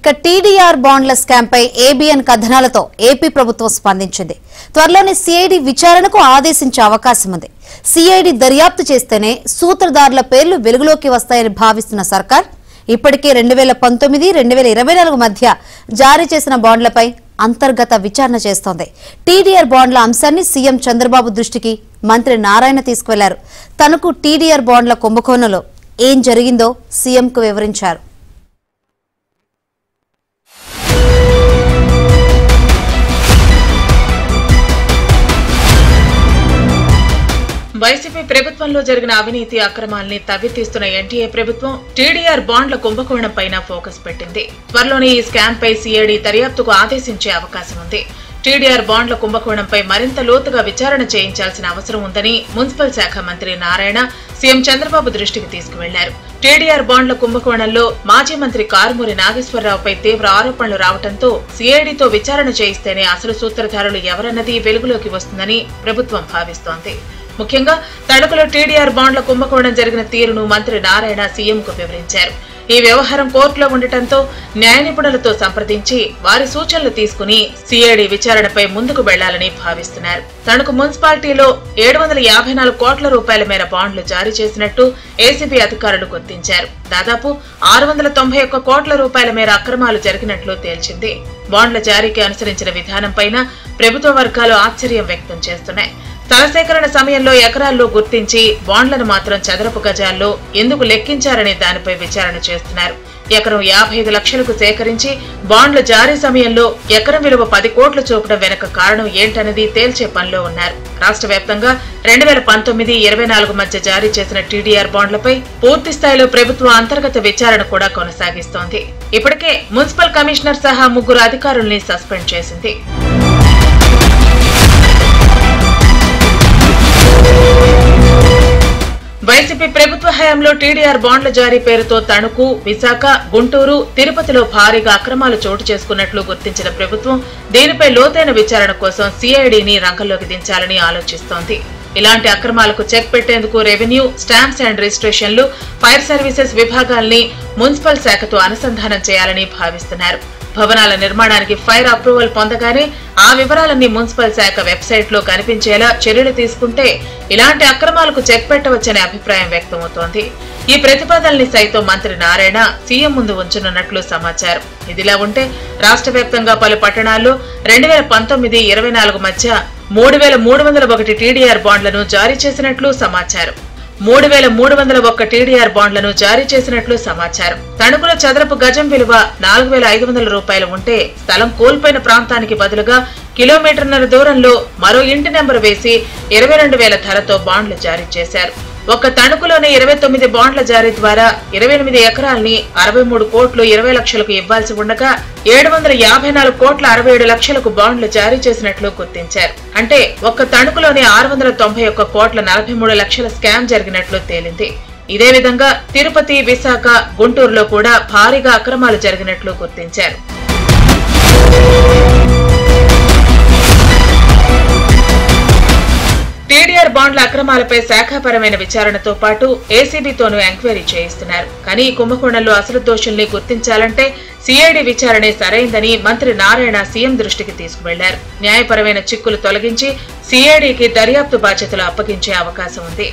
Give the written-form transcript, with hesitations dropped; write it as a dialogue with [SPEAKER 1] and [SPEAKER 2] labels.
[SPEAKER 1] ఇక టీడీఆర్ బాండ్ల స్కామ్ పై ABN కథనాలతో AP ప్రభుత్వం స్పందించింది. త్వరలోనే సిఐడి విచారణకు ఆదేశించే అవకాశం ఉంది. సిఐడి దర్యాప్తు చేస్తేనే సూత్రధారుల పేర్లు వెలుగులోకి వస్తాయని భావిస్తున్న సర్కార్ ఇప్పటికే 2019-2024 మధ్య జారీ చేసిన బాండ్లపై అంతర్గత విచారణ చేస్తోంది. టీడీఆర్ బాండ్ల అంశాన్ని సీఎం చంద్రబాబు దృష్టికి మంత్రి నారాయణ తీసుకువెళ్లారు. తనకు టీడీఆర్ బాండ్ల కుంభకోణంలో ఏం జరిగిందో సీఎంకు వివరించారు.
[SPEAKER 2] వైసీపీ ప్రభుత్వంలో జరిగిన అవినీతి అక్రమాల్ని తవ్వితీస్తున్న ఎన్టీఏ ప్రభుత్వం టీడీఆర్ బాండ్ల కుంభకోణం పైన ఫోకస్ పెట్టింది. త్వరలోనే ఈ స్కామ్ పై సిఐడి దర్యాప్తుకు ఆదేశించే అవకాశం ఉంది. టీడీఆర్ బాండ్ల కుంభకోణంపై మరింత లోతుగా విచారణ చేయించాల్సిన అవసరం ఉందని మున్సిపల్ శాఖ మంత్రి నారాయణ సీఎం చంద్రబాబు దృష్టికి తీసుకువెళ్లారు. టీడీఆర్ బాండ్ల కుంభకోణంలో మాజీ మంత్రి కారుమూరి నాగేశ్వరరావుపై తీవ్ర ఆరోపణలు రావడంతో సిఐడితో విచారణ చేయిస్తేనే అసలు సూత్రధారులు ఎవరన్నది వెలుగులోకి వస్తుందని ప్రభుత్వం భావిస్తోంది. ముఖ్యంగా తణుకులో టీడీఆర్ బాండ్ల కుంభకోణం జరిగిన తీరును మంత్రి నారాయణ సీఎంకు వివరించారు. ఈ వ్యవహారం కోర్టులో ఉండటంతో న్యాయ నిపుణులతో సంప్రదించి వారి సూచనలు తీసుకుని సిఐడి విచారణపై ముందుకు వెళ్లాలని భావిస్తున్నారు. తణుకు మున్సిపాలిటీలో 754 కోట్ల రూపాయల మేర బాండ్లు జారీ చేసినట్టు ఏసీబీ అధికారులు గుర్తించారు. దాదాపు 691 కోట్ల రూపాయల మేర అక్రమాలు జరిగినట్లు తేల్చింది. బాండ్ల జారీకి అనుసరించిన విధానంపైన ప్రభుత్వ వర్గాలు ఆశ్చర్యం వ్యక్తం చేస్తున్నాయి. స్థల సేకరణ సమయంలో ఎకరాల్లో గుర్తించి బాండ్లను మాత్రం చదరపు గజాల్లో ఎందుకు లెక్కించారనే దానిపై విచారణ చేస్తున్నారు. ఎకరం 55 లక్షలకు సేకరించి బాండ్ల జారీ సమయంలో ఎకరం విలువ 10 కోట్లు చూపడం వెనక కారణం ఏంటనేది తేల్చే పనిలో ఉన్నారు. రాష్ట్ర వ్యాప్తంగా 2019-24 మధ్య జారీ చేసిన టీడీఆర్ బాండ్లపై పూర్తి స్థాయిలో ప్రభుత్వం అంతర్గత విచారణ కూడా కొనసాగిస్తోంది. ఇప్పటికే మున్సిపల్ కమిషనర్ సహా 3 అధికారుల్ని సస్పెండ్ చేసింది. వైసీపీ ప్రభుత్వ హయాంలో టీడీఆర్ బాండ్ల జారీ పేరుతో తణుకు, విశాఖ, గుంటూరు, తిరుపతిలో భారీగా అక్రమాలు చోటు చేసుకున్నట్లు గుర్తించిన ప్రభుత్వం దీనిపై లోతైన విచారణ కోసం సిఐడిని రంగంలోకి దించాలని ఆలోచిస్తోంది. ఇలాంటి అక్రమాలకు చెక్ పెట్టేందుకు రెవెన్యూ, స్టాంప్స్ అండ్ రిజిస్ట్రేషన్లు, ఫైర్ సర్వీసెస్ విభాగాల్ని మున్సిపల్ శాఖతో అనుసంధానం చేయాలని భావిస్తున్నారు. భవనాల నిర్మాణానికి ఫైర్ అప్రూవల్ పొందగానే ఆ వివరాలన్నీ మున్సిపల్ శాఖ వెబ్సైట్ లో కనిపించేలా చర్యలు తీసుకుంటే ఇలాంటి అక్రమాలకు చెక్ పెట్టవచ్చనే అభిప్రాయం వ్యక్తమవుతోంది. ఈ ప్రతిపాదనల్ని సైతం మంత్రి నారాయణ సీఎం ముందు ఉంచనున్నట్లు సమాచారం. ఇదిలా ఉంటే రాష్ట్ర వ్యాప్తంగా పలు పట్టణాల్లో 2019-24 మధ్య 3301 టీడీఆర్ బాండ్లను జారీ చేసినట్లు సమాచారం. 3301 టీడీఆర్ బాండ్లను జారీ చేసినట్లు సమాచారం. తణుకుల చదరపు గజం విలువ 4500 రూపాయలు ఉంటే స్థలం కోల్పోయిన ప్రాంతానికి బదులుగా కిలోమీటర్న్నర దూరంలో మరో ఇంటి నెంబర్ వేసి 22,000 ధరతో బాండ్లు జారీ చేశారు. ఒక్క తణుకులోని 29 బాండ్ల జారీ ద్వారా 28 ఎకరాల్ని 63 కోట్లు 20 లక్షలకు ఇవ్వాల్సి ఉండగా 754 కోట్ల 67 లక్షలకు బాండ్లు జారీ చేసినట్లు గుర్తించారు. అంటే ఒక్క తణుకులోని 691 కోట్ల 43 లక్షల స్కామ్ జరిగినట్లు తేలింది. ఇదే విధంగా తిరుపతి, విశాఖ, గుంటూరులో కూడా భారీగా అక్రమాలు జరిగినట్లు గుర్తించారు. టీడీఆర్ బాండ్ల అక్రమాలపై శాఖాపరమైన విచారణతో పాటు ఏసీబీతోనూ ఎంక్వైరీ చేయిస్తున్నారు. కానీ ఈ కుంభకోణంలో అసలు దోషుల్ని గుర్తించాలంటే సిఐడి విచారణే సరైందని మంత్రి నారాయణ సీఎం దృష్టికి తీసుకువెళ్లారు. న్యాయపరమైన చిక్కులు తొలగించి సిఐడికి దర్యాప్తు బాధ్యతలు అప్పగించే అవకాశం ఉంది.